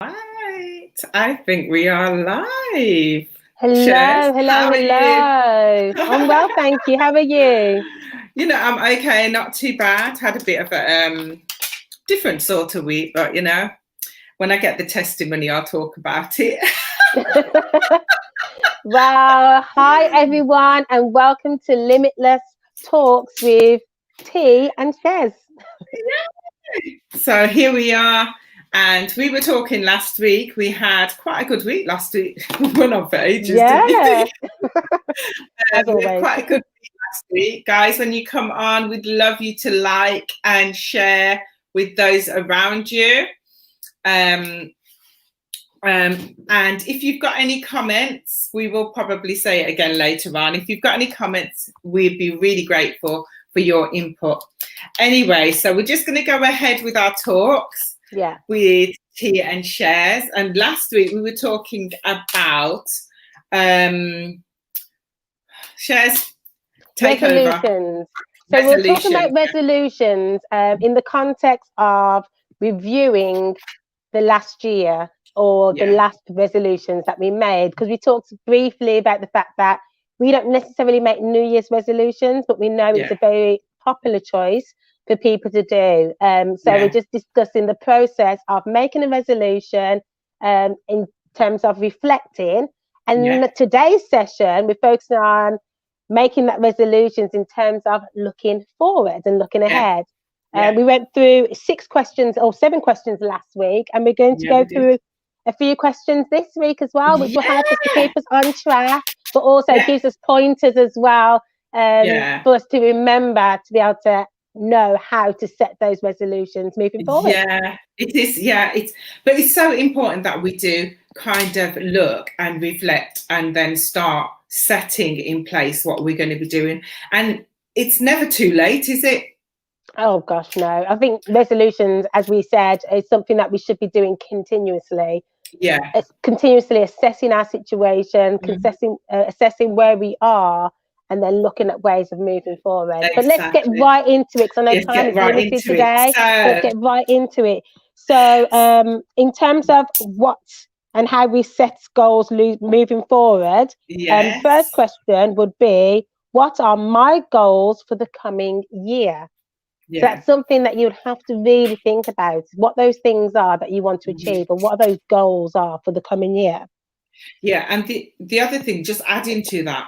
Right, I think we are live. Shez, Hello, how hello, are you? hello. I'm well, thank you. How are you? I'm okay, not too bad. Had a bit of a different sort of week, but when I get the testimony, I'll talk about it. Well, hi everyone, and welcome to Limitless Talks with T and Shez. So here we are, and we were talking last week. We had quite a good week last week. We went on for ages, didn't you Yeah, think? as We had always. quite a good week last week. Guys, when you come on, we'd love you to like and share with those around you. And if you've got any comments, we will probably say it again later on. If you've got any comments, we'd be really grateful for your input. Anyway, so we're just going to go ahead with our talks with Tia and Shez. And last week we were talking about Shez, take Resolutions. over. So we're talking about resolutions in the context of reviewing the last year or the last resolutions that we made, because we talked briefly about the fact that we don't necessarily make New Year's resolutions, but we know it's a very popular choice for people to do. So we're just discussing the process of making a resolution in terms of reflecting. And today's session, we're focusing on making that resolutions in terms of looking forward and looking ahead. We went through 7 questions last week, and we're going to go through a few questions this week as well, which will help us to keep us on track, but also gives us pointers as well for us to remember to be able to know how to set those resolutions moving forward. Yeah, it is. Yeah, but it's so important that we do kind of look and reflect and then start setting in place what we're going to be doing. And it's never too late, is it? Oh gosh, no. I think resolutions, as we said, is something that we should be doing continuously. Yeah. It's continuously assessing our situation, assessing where we are, and then looking at ways of moving forward. Exactly. But let's get right into it, because I know time is limited today. Let's get right into it. So in terms of what and how we set goals moving forward, first question would be, what are my goals for the coming year? So that's something that you'd have to really think about, what those things are that you want to achieve, and what those goals are for the coming year. Yeah, and the other thing, just adding to that,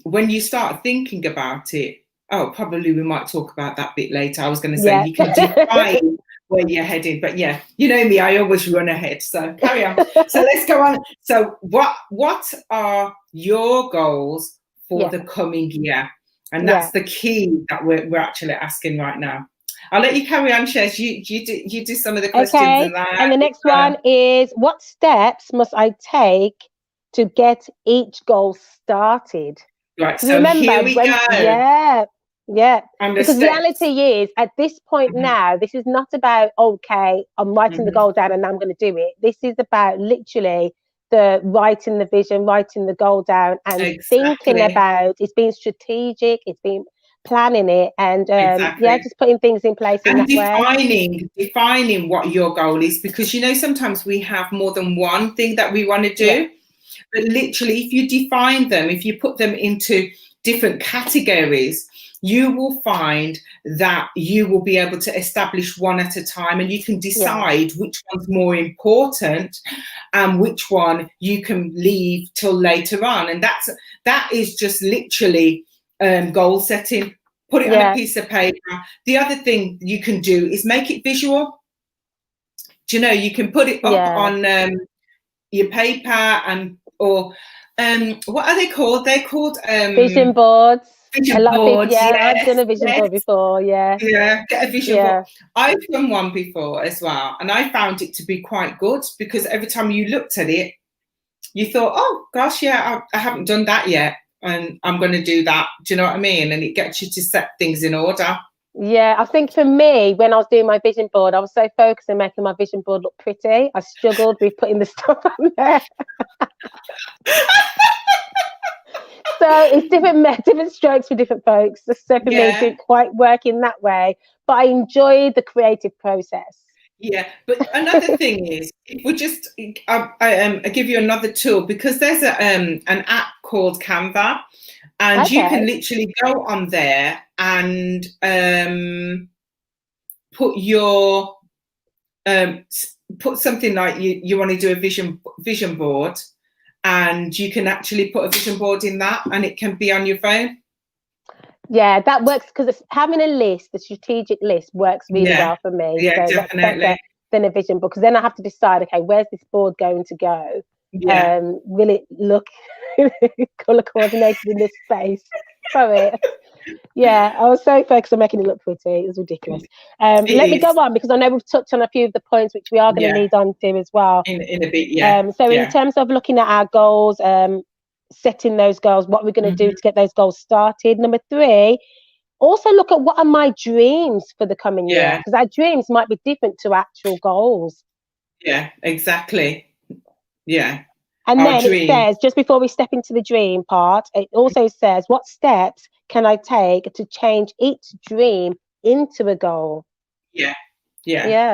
when you start thinking about it, probably we might talk about that bit later. I was going to say you can define where you're heading, but you know me, I always run ahead. So carry on. So let's go on. So what are your goals for the coming year? And that's the key that we're actually asking right now. I'll let you carry on, Shez. You do some of the questions. Okay. And the next one is, what steps must I take to get each goal started? Right. So remember, here we go. Yeah. Because reality is, at this point now, this is not about, okay, I'm writing the goal down and I'm going to do it. This is about literally the writing the vision, writing the goal down, and thinking about it's being strategic, it's being planning it, and just putting things in place and defining what your goal is, because sometimes we have more than one thing that we want to do, but literally if you define them, if you put them into different categories, you will find that you will be able to establish one at a time, and you can decide which one's more important and which one you can leave till later on. And that is just literally goal setting. Put it on a piece of paper. The other thing you can do is make it visual. Do you know, you can put it up on your paper or what are they called? They're called vision boards. Vision boards. I've done a vision board before. Yeah, get a vision board. I've done one before as well, and I found it to be quite good, because every time you looked at it, you thought, oh gosh, I haven't done that yet, and I'm going to do that. Do you know what I mean? And it gets you to set things in order. Yeah, I think for me, when I was doing my vision board, I was so focused on making my vision board look pretty. I struggled with putting the stuff on there. So it's different strokes for different folks. So for me, it didn't quite work in that way, but I enjoyed the creative process. Yeah, but another thing is, if we just, I give you another tool, because there's an app called Canva, and you can literally go on there and put your put something like you want to do a vision board, and you can actually put a vision board in that, and it can be on your phone. Yeah, that works, because having a list, the strategic list, works really well for me. Yeah, so definitely. That's better than a vision board, because then I have to decide, okay, where's this board going to go? Yeah. Will it look color coordinated in this space? Sorry. Yeah, I was so focused on making it look pretty. It was ridiculous. Let me go on, because I know we've touched on a few of the points which we are going to lead on to as well. In a bit, yeah. So in terms of looking at our goals, setting those goals, what we're going to do to get those goals started. Number 3, also look at what are my dreams for the coming year, because our dreams might be different to actual goals. Yeah, exactly. Yeah. And then it says, just before we step into the dream part, it also says, what steps can I take to change each dream into a goal? Yeah.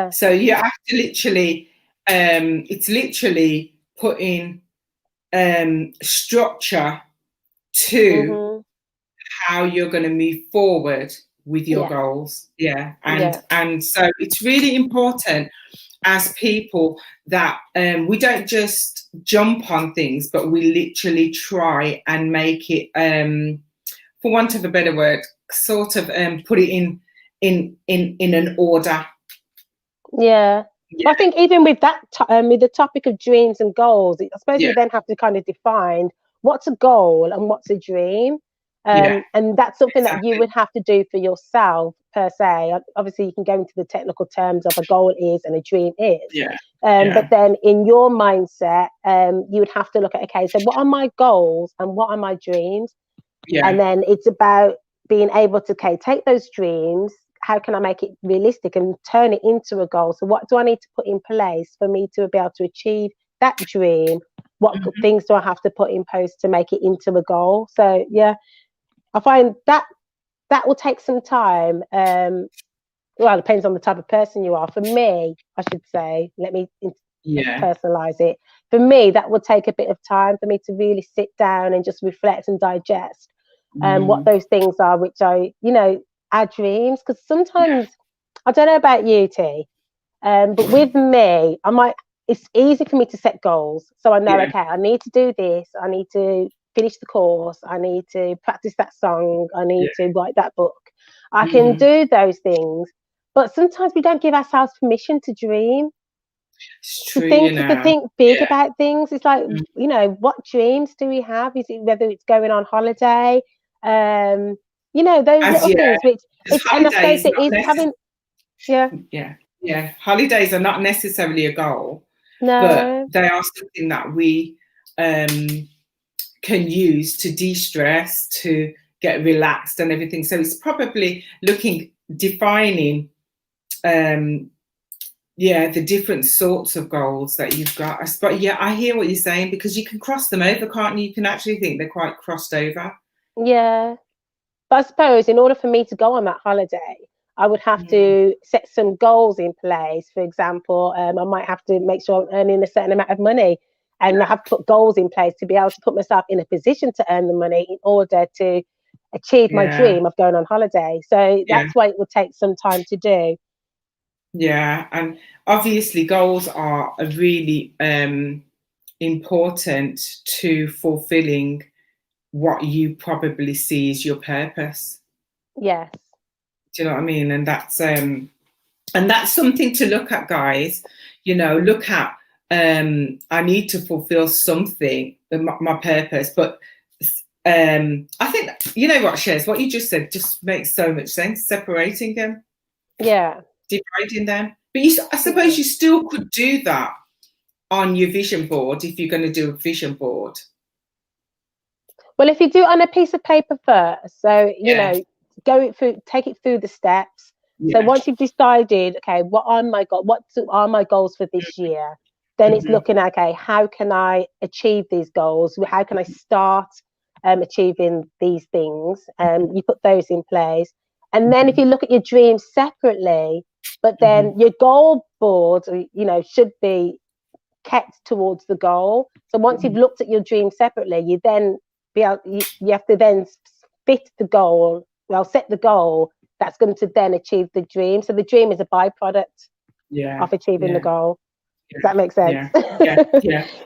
So you have to literally, it's literally putting structure to how you're going to move forward with your goals. And so it's really important as people that we don't just jump on things, but we literally try and make it, for want of a better word, sort of put it in an order. Yeah. I think even with that, with the topic of dreams and goals, I suppose we then have to kind of define what's a goal and what's a dream. And that's something that you would have to do for yourself per se. Obviously, you can go into the technical terms of a goal is and a dream is. But then in your mindset, you would have to look at, okay, so what are my goals and what are my dreams? And then it's about being able to, okay, take those dreams, how can I make it realistic and turn it into a goal? So what do I need to put in place for me to be able to achieve that dream? What things do I have to put in place to make it into a goal? So yeah, I find that will take some time. Well, it depends on the type of person you are. For me, I should say, let me personalize it. For me, that would take a bit of time for me to really sit down and just reflect and digest what those things are, which our dreams. Because sometimes, I don't know about you, T, but with me, it's easy for me to set goals. So I know, okay, I need to do this. I need to finish the course. I need to practice that song. I need to write that book. I can do those things. But sometimes we don't give ourselves permission to dream. It's true, to think big about things. It's like, what dreams do we have? Is it whether it's going on holiday? Those little things which, and I suppose it is having, holidays are not necessarily a goal, no, but they are something that we can use to de-stress, to get relaxed and everything. So it's probably defining the different sorts of goals that you've got. But I hear what you're saying, because you can cross them over, can't you? You can actually think they're quite crossed over. Yeah. But I suppose in order for me to go on that holiday, I would have to set some goals in place. For example, I might have to make sure I'm earning a certain amount of money, and I have to put goals in place to be able to put myself in a position to earn the money in order to achieve my dream of going on holiday. So that's why it will take some time to do. Yeah, and obviously goals are really important to fulfilling what you probably see as your purpose. Yes. Do you know what I mean? And that's something to look at, guys. Look at I need to fulfill something, my purpose. But I think, what, Shez, what you just said just makes so much sense, separating them. Yeah. Dividing them. But I suppose you still could do that on your vision board if you're going to do a vision board. Well, if you do it on a piece of paper first, so take it through the steps. So once you've decided, okay, what are my goals for this year? Then it's looking at, okay, how can I achieve these goals? How can I start achieving these things? You put those in place. And then if you look at your dreams separately, but then your goal board, you know, should be kept towards the goal. So once you've looked at your dream separately, you then you have to then fit the goal, set the goal that's going to then achieve the dream. So the dream is a byproduct of achieving the goal. Does that make sense? Yeah.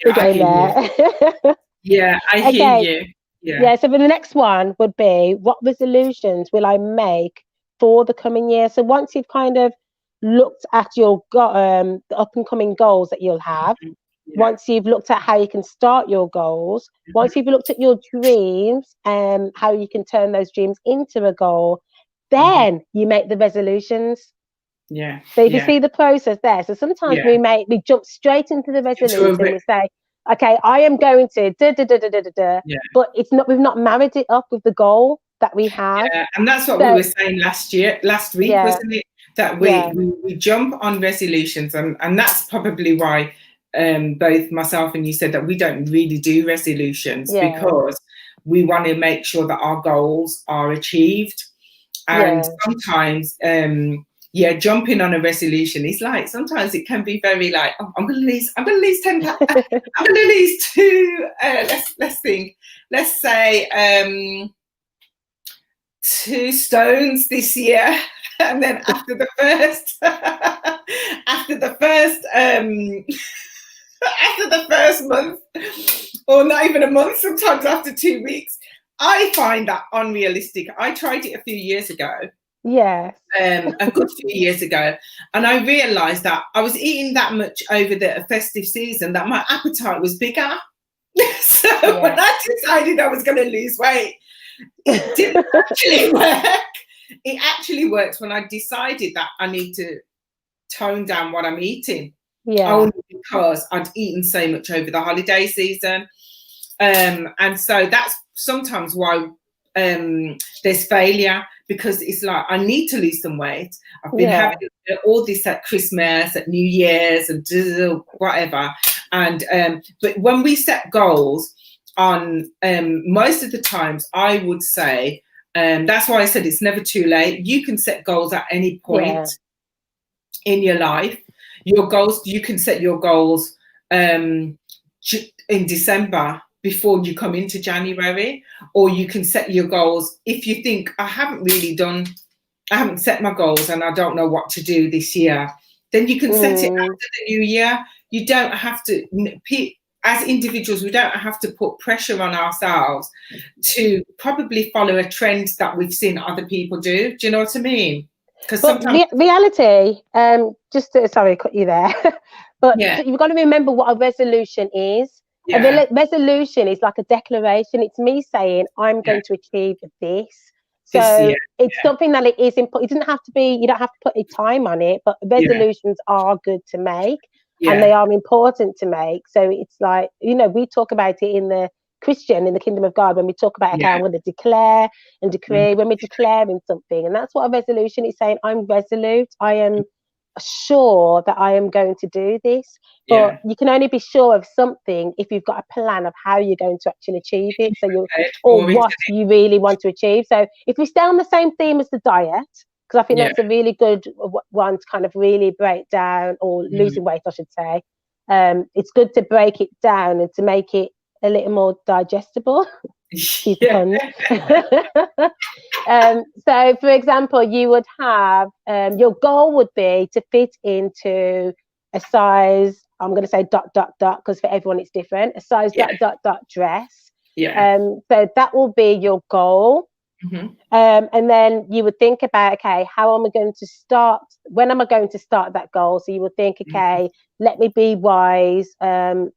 We're going there. Yeah, I hear you. Yeah, so the next one would be, what resolutions will I make for the coming year? So once you've kind of looked at your the up and coming goals that you'll have, once you've looked at how you can start your goals, once you've looked at your dreams and how you can turn those dreams into a goal, then you make the resolutions. Yeah. So if you see the process there, so sometimes we jump straight into the resolution. We say, okay, I am going to but it's not, we've not married it up with the goal that we have. Yeah, and that's what we were saying last week, wasn't it? That we jump on resolutions, and that's probably why both myself and you said that we don't really do resolutions, because we want to make sure that our goals are achieved. And sometimes jumping on a resolution is like, sometimes it can be very like, oh, I'm gonna lose 10 pounds. I'm gonna lose 2 let's think, let's say 2 stones this year. And then after the first after the first month, or not even a month, sometimes after 2 weeks, I find that unrealistic. I tried it a few years ago. A good few years ago, and I realized that I was eating that much over the festive season that my appetite was bigger. So when I decided I was going to lose weight, it didn't actually work. It actually works when I decided that I need to tone down what I'm eating, only because I'd eaten so much over the holiday season. And so that's sometimes why there's failure, because it's like, I need to lose some weight. I've been having all this at Christmas, at New Year's, and whatever. And but when we set goals on, most of the times, I would say, that's why I said it's never too late. You can set goals at any point in your life. Your goals, you can set your goals in December, before you come into January, or you can set your goals if you think, I haven't set my goals and I don't know what to do this year. Then you can set it after the new year. You don't have to, as individuals, we don't have to put pressure on ourselves to probably follow a trend that we've seen other people do. Do you know what I mean? Because sometimes reality, sorry, cut you there, but you've got to remember what a resolution is. A resolution is like a declaration. It's me saying, I'm going to achieve this. So it's something that it is important. It doesn't have to be, you don't have to put a time on it, but resolutions are good to make, and they are important to make. So it's like, you know, we talk about it in the kingdom of God, when we talk about, okay, I'm going to declare and decree, when we're declaring something. And that's what a resolution is saying. I'm resolute. I am sure that I am going to do this. But you can only be sure of something if you've got a plan of how you're going to actually achieve it. So what you really want to achieve. So if we stay on the same theme as the diet, because I think that's a really good one to kind of really break down, or losing weight, I should say. It's good to break it down and to make it a little more digestible. So for example, you would have your goal would be to fit into a size, I'm going to say ... because for everyone it's different, a size ... dress. So that will be your goal. And then you would think about, okay, how am I going to start, when am I going to start that goal? So you would think, okay, let me be wise. I'm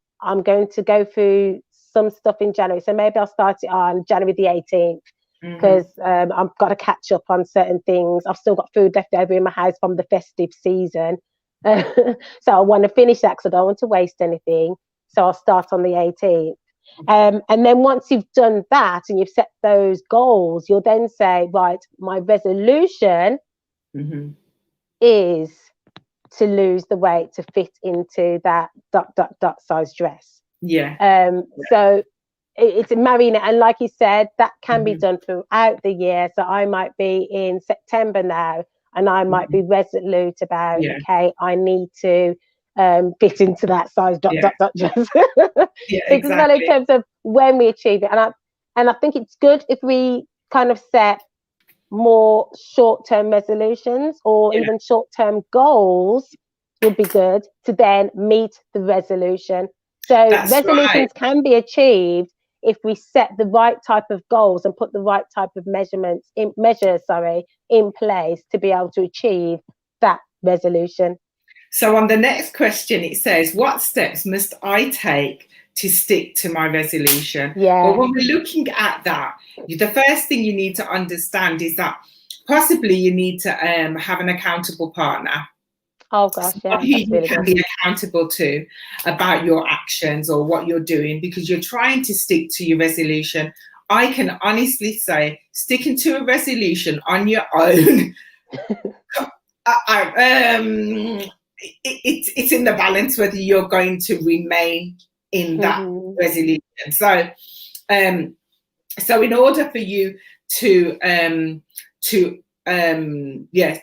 going to go through some stuff in January, so maybe I'll start it on January the 18th, because I've got to catch up on certain things. I've still got food left over in my house from the festive season, so I want to finish that because I don't want to waste anything. So I'll start on the 18th, and then once you've done that and you've set those goals, you'll then say, right, my resolution is to lose the weight to fit into that ... size dress. So it's marrying it, and like you said, that can be done throughout the year. So I might be in September now, and I might be resolute about, Yeah. okay, I need to fit into that size ... dress. Yeah, Because well, in exactly. terms of when we achieve it, and I think it's good if we kind of set more short-term resolutions or even short-term goals would be good to then meet the resolution. So That's right. resolutions can be achieved if we set the right type of goals and put the right type of measures in place to be able to achieve that resolution. So on the next question, it says, what steps must I take to stick to my resolution? Yeah. Well, when we're looking at that, the first thing you need to understand is that possibly you need to have an accountable partner. Oh gosh, yeah, who you really can be accountable to about your actions or what you're doing, because you're trying to stick to your resolution. I can honestly say sticking to a resolution on your own, it's in the balance whether you're going to remain in that resolution. So in order for you to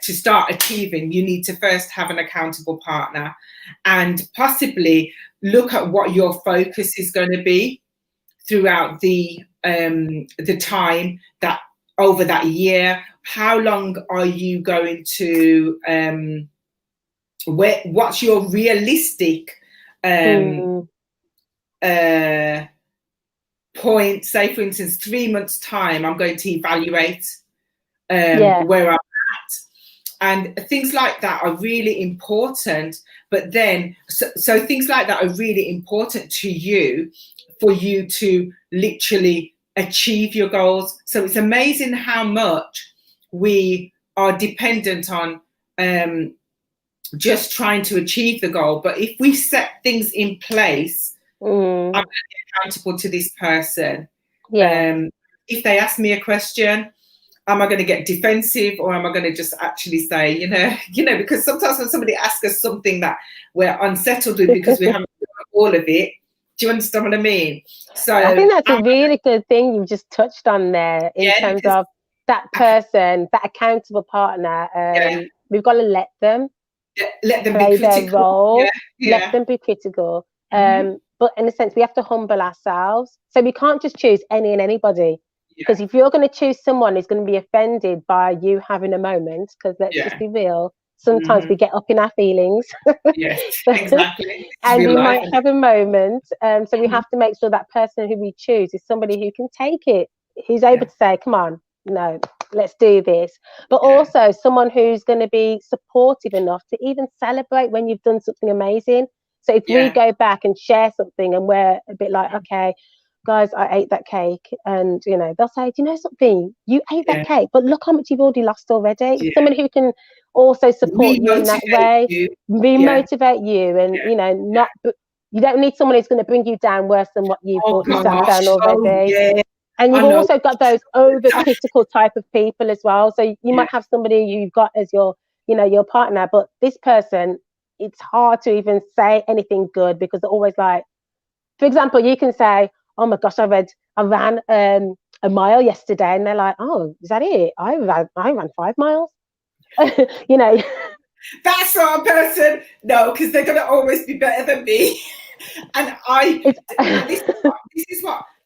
start achieving, you need to first have an accountable partner and possibly look at what your focus is going to be throughout the time that over that year. How long are you going to what's your realistic point? Say for instance, 3 months time, I'm going to evaluate where I'm at, and things like that are really important. But then so things like that are really important to you for you to literally achieve your goals. So it's amazing how much we are dependent on just trying to achieve the goal. But if we set things in place, I'm going to be accountable to this person. If they ask me a question, am I going to get defensive, or am I going to just actually say, because sometimes when somebody asks us something that we're unsettled with because we haven't done all of it, do you understand what I mean? So I think that's a really good thing you've just touched on there in terms of that person, that accountable partner. We've got to let them play their role, let them be critical. But in a sense, we have to humble ourselves. So we can't just choose any and anybody. Because if you're going to choose someone who's going to be offended by you having a moment, because let's just be real, sometimes we get up in our feelings. Yes, exactly. And we might have a moment. So we have to make sure that person who we choose is somebody who can take it, who's able to say, come on, no, let's do this. But also someone who's going to be supportive enough to even celebrate when you've done something amazing. So if we go back and share something and we're a bit like, okay, guys, I ate that cake, and they'll say, do you know something, you ate that cake, but look how much you've already lost already. Someone who can also support you in that way, remotivate you, and not, you don't need someone who's going to bring you down worse than what you've brought yourself down already. And you've also got those overcritical type of people as well. So you might have somebody you've got as your your partner, but this person, it's hard to even say anything good because they're always like, for example, you can say, oh my gosh, I ran a mile yesterday, and they're like, oh, is that it? I ran 5 miles. That sort of person, no, because they're going to always be better than me. And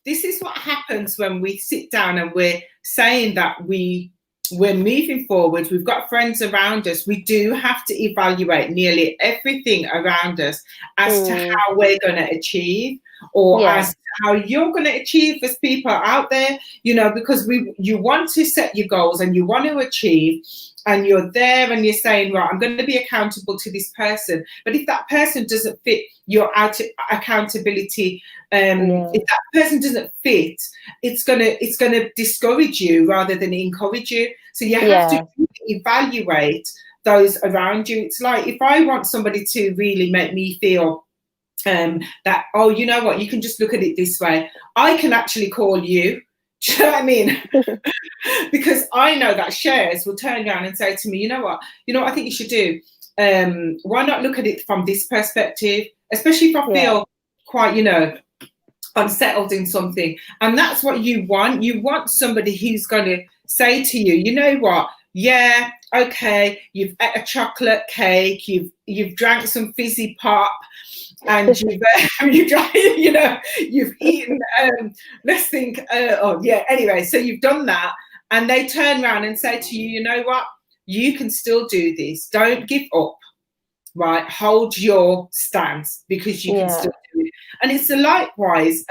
this is what happens when we sit down and we're saying that we're moving forward. We've got friends around us. We do have to evaluate nearly everything around us as to how we're going to achieve, or as to how you're going to achieve as people out there, because you want to set your goals and you want to achieve, and you're there and you're saying, right, I'm going to be accountable to this person. But if that person doesn't fit your accountability, if that person doesn't fit, it's gonna discourage you rather than encourage you. So you have to evaluate those around you. It's like, if I want somebody to really make me feel that, oh, you know what, you can just look at it this way, I can actually call you. Do you know what I mean? Because I know that Shez will turn around and say to me, you know what I think you should do? Why not look at it from this perspective? Especially if I feel quite, unsettled in something. And that's what you want. You want somebody who's going to say to you, you know what, yeah, okay, you've ate a chocolate cake, you've drank some fizzy pop, and you've you know, you've eaten let's think oh yeah, anyway, so you've done that, and they turn around and say to you, you know what, you can still do this, don't give up, right, hold your stance, because you can still do it. And it's likewise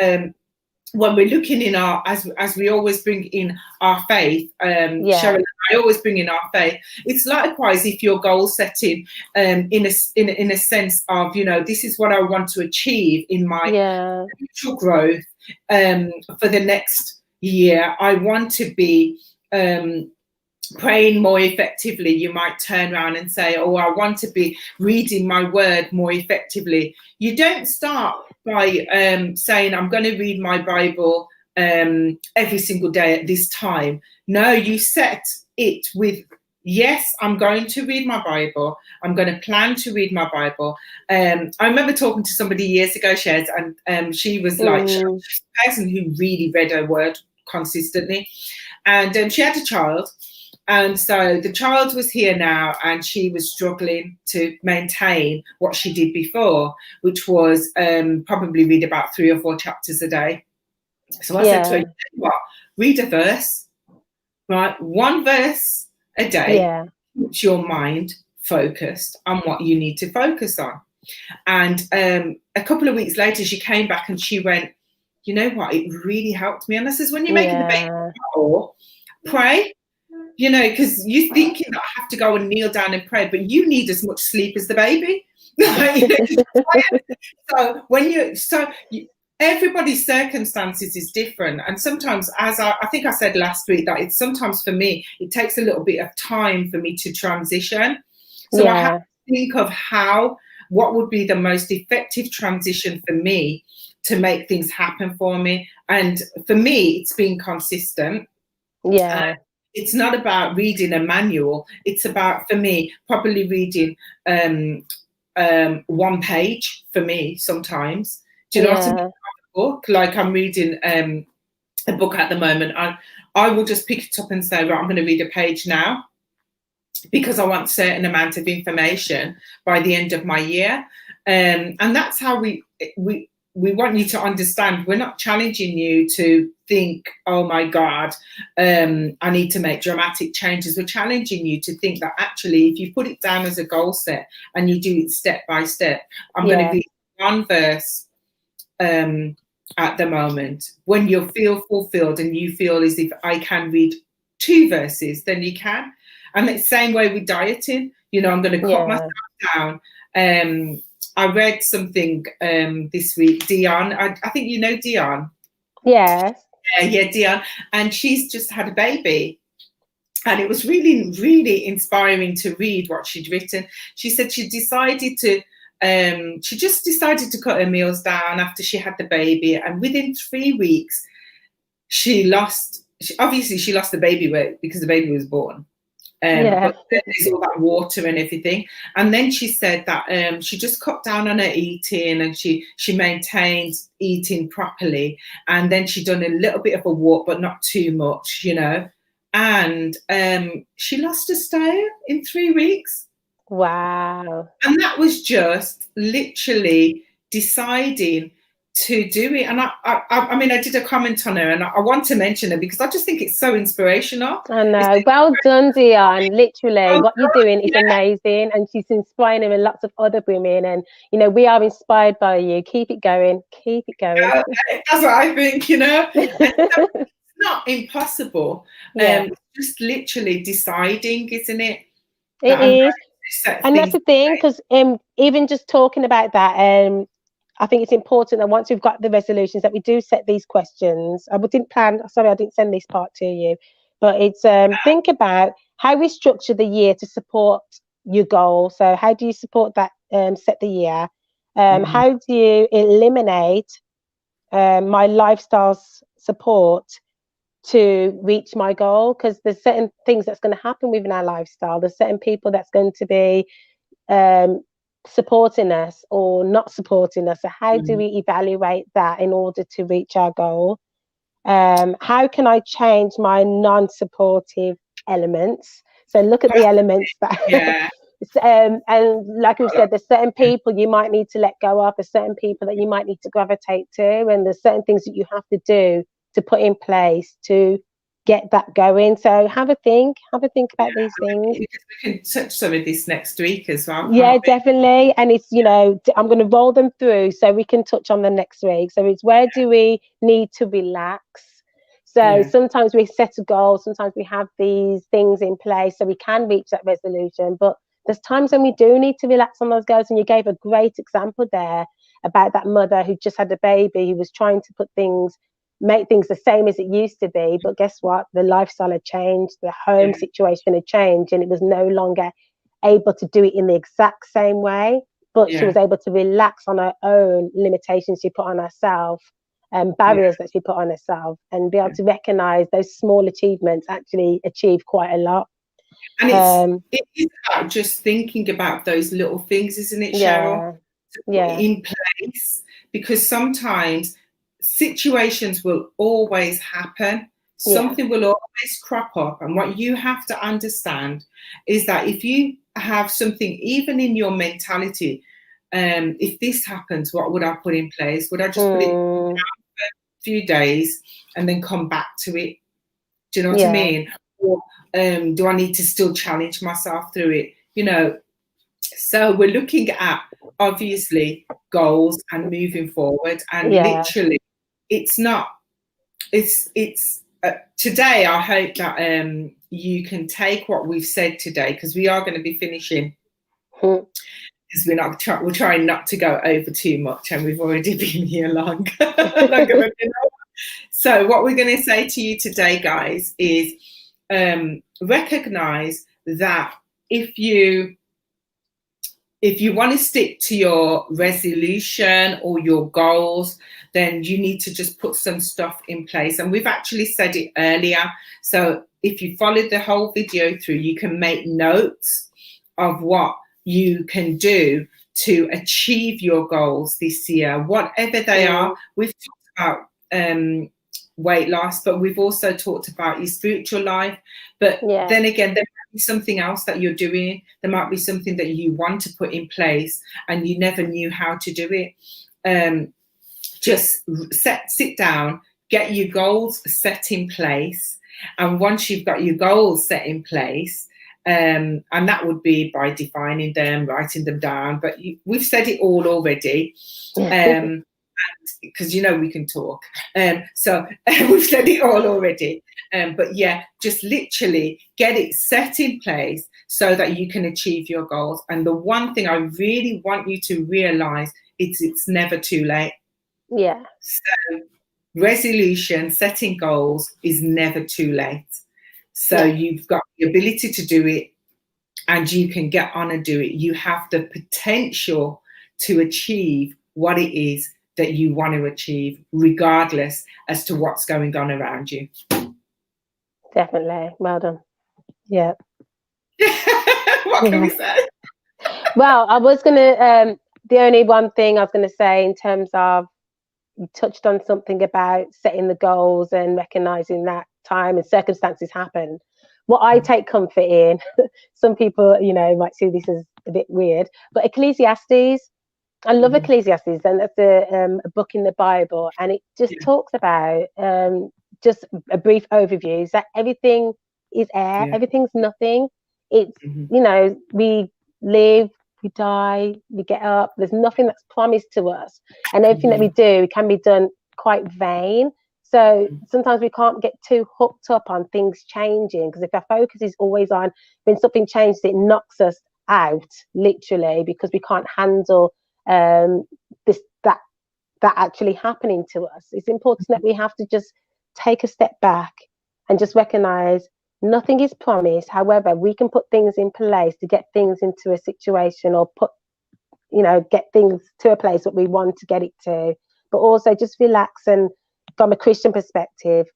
when we're looking in our, as we always bring in our faith, Cheryl and I always bring in our faith. It's likewise if you're goal setting in a sense of, you know, this is what I want to achieve in my spiritual growth for the next year. I want to be praying more effectively. You might turn around and say, oh, I want to be reading my word more effectively. You don't start by saying, I'm going to read my Bible every single day at this time. No, you set it with, yes, I'm going to read my Bible. I'm going to plan to read my Bible. I remember talking to somebody years ago, Shez, and she was like, she's a person who really read her word consistently. And she had a child. And so the child was here now, and she was struggling to maintain what she did before, which was probably read about 3 or 4 chapters a day. So I said to her, you know what, read a verse, right? 1 verse a day, keeps your mind focused on what you need to focus on. And a couple of weeks later, she came back and she went, you know what, it really helped me. And I says, when you're making the baby, pray. You know, because you're thinking that I have to go and kneel down and pray, but you need as much sleep as the baby. So when everybody's circumstances is different, and sometimes, as I think I said last week, that it's sometimes for me it takes a little bit of time for me to transition. So I have to think of what would be the most effective transition for me to make things happen for me. And for me, it's being consistent. It's not about reading a manual. It's about, for me, probably reading 1 page for me sometimes. Do you know what I mean? A book, like I'm reading a book at the moment. I will just pick it up and say, right, I'm going to read a page now, because I want a certain amount of information by the end of my year. And that's how we want you to understand. We're not challenging you to think, oh my God, I need to make dramatic changes. We're challenging you to think that actually, if you put it down as a goal set and you do it step by step, I'm going to read 1 verse at the moment. When you feel fulfilled and you feel as if I can read 2 verses, then you can. And it's the same way with dieting. You know, I'm going to cut myself down. I read something this week, Dion. I think you know Dion. Yes. Yeah, Dion. And she's just had a baby. And it was really, really inspiring to read what she'd written. She said she decided to, she just decided to cut her meals down after she had the baby. And within 3 weeks, she lost the baby weight because the baby was born. But there's all that water and everything. And then she said that she just cut down on her eating, and she maintained eating properly. And then she done a little bit of a walk, but not too much, you know. And she lost a stone in 3 weeks. Wow. And that was just literally deciding to do it. And I mean, I did a comment on her, and I want to mention her because I just think it's so inspirational. I know. Well done, Dion. Literally, what you're doing is amazing, and she's inspiring lots of other women. And you know, we are inspired by you. Keep it going. Keep it going. That's what I think. You know, it's not impossible. Just literally deciding, isn't it? It is, and that's the thing, because even just talking about that, I think it's important that once we've got the resolutions that we do set these questions. I didn't send this part to you, but it's think about how we structure the year to support your goal. So how do you support that, set the year? How do you eliminate my lifestyle support to reach my goal? Because there's certain things that's going to happen within our lifestyle. There's certain people that's going to be supporting us or not supporting us. So how do we evaluate that in order to reach our goal? How can I change my non-supportive elements So look at the elements that yeah. and like we've said, there's certain people you might need to let go of, there's certain people that you might need to gravitate to, and there's certain things that you have to do to put in place to get that going. So have a think about these things. We can touch some of this next week as well. Yeah, definitely. And it's, you know, I'm going to roll them through so we can touch on them next week. So it's, where do we need to relax? So sometimes we set a goal, sometimes we have these things in place so we can reach that resolution, but there's times when we do need to relax on those goals. And you gave a great example there about that mother who just had a baby, who was trying to make things the same as it used to be, but guess what? The lifestyle had changed, the home situation had changed, and it was no longer able to do it in the exact same way, but she was able to relax on her own limitations she put on herself, and barriers that she put on herself, and be able to recognize those small achievements actually achieve quite a lot. And it is about just thinking about those little things, isn't it, Cheryl? To put in place, because sometimes situations will always happen. Something will always crop up. And what you have to understand is that if you have something, even in your mentality, if this happens, what would I put in place? Would I just put it down for a few days and then come back to it? Do you know what I mean? Or do I need to still challenge myself through it? You know, so we're looking at, obviously, goals and moving forward. And literally, it's today, I hope that you can take what we've said today, because we are going to be finishing, because we're trying not to go over too much, and we've already been here long. So what we're going to say to you today, guys, is recognize that if you want to stick to your resolution or your goals, then you need to just put some stuff in place. And we've actually said it earlier. So if you followed the whole video through, you can make notes of what you can do to achieve your goals this year, whatever they are. We've talked about weight loss, but we've also talked about your spiritual life. But then again, there might be something else that you're doing. There might be something that you want to put in place and you never knew how to do it. Just sit down, get your goals set in place. And once you've got your goals set in place, and that would be by defining them, writing them down. But we've said it all already. Because we can talk, so we've said it all already, but just literally get it set in place so that you can achieve your goals. And the one thing I really want you to realize is it's never too late. So resolution, setting goals is never too late. So you've got the ability to do it, and you can get on and do it. You have the potential to achieve what it is that you want to achieve, regardless as to what's going on around you. Definitely. Well done. What can we say? Well, I was going to, the only one thing I was going to say in terms of, you touched on something about setting the goals and recognizing that time and circumstances happen. What I take comfort in, some people, might see this as a bit weird, but Ecclesiastes, I love Ecclesiastes, and that's a book in the Bible, and it just talks about, just a brief overview, is that everything is air, everything's nothing. It's, we live, we die, we get up, there's nothing that's promised to us, and everything that we do can be done quite vain. So sometimes we can't get too hooked up on things changing, because if our focus is always on when something changes, it knocks us out, literally, because we can't handle that actually happening to us. It's important that we have to just take a step back and just recognize nothing is promised. However, we can put things in place to get things into a situation, or get things to a place that we want to get it to, but also just relax. And from a Christian perspective,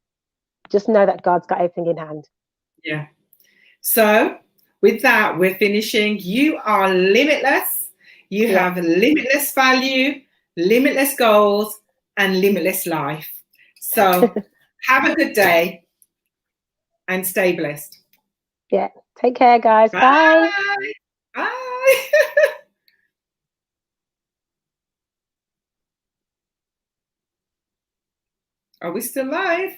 just know that God's got everything in hand. So with that, we're finishing. You are limitless. You have limitless value, limitless goals, and limitless life. So have a good day and stay blessed. Yeah. Take care, guys. Bye. Bye. Are we still live?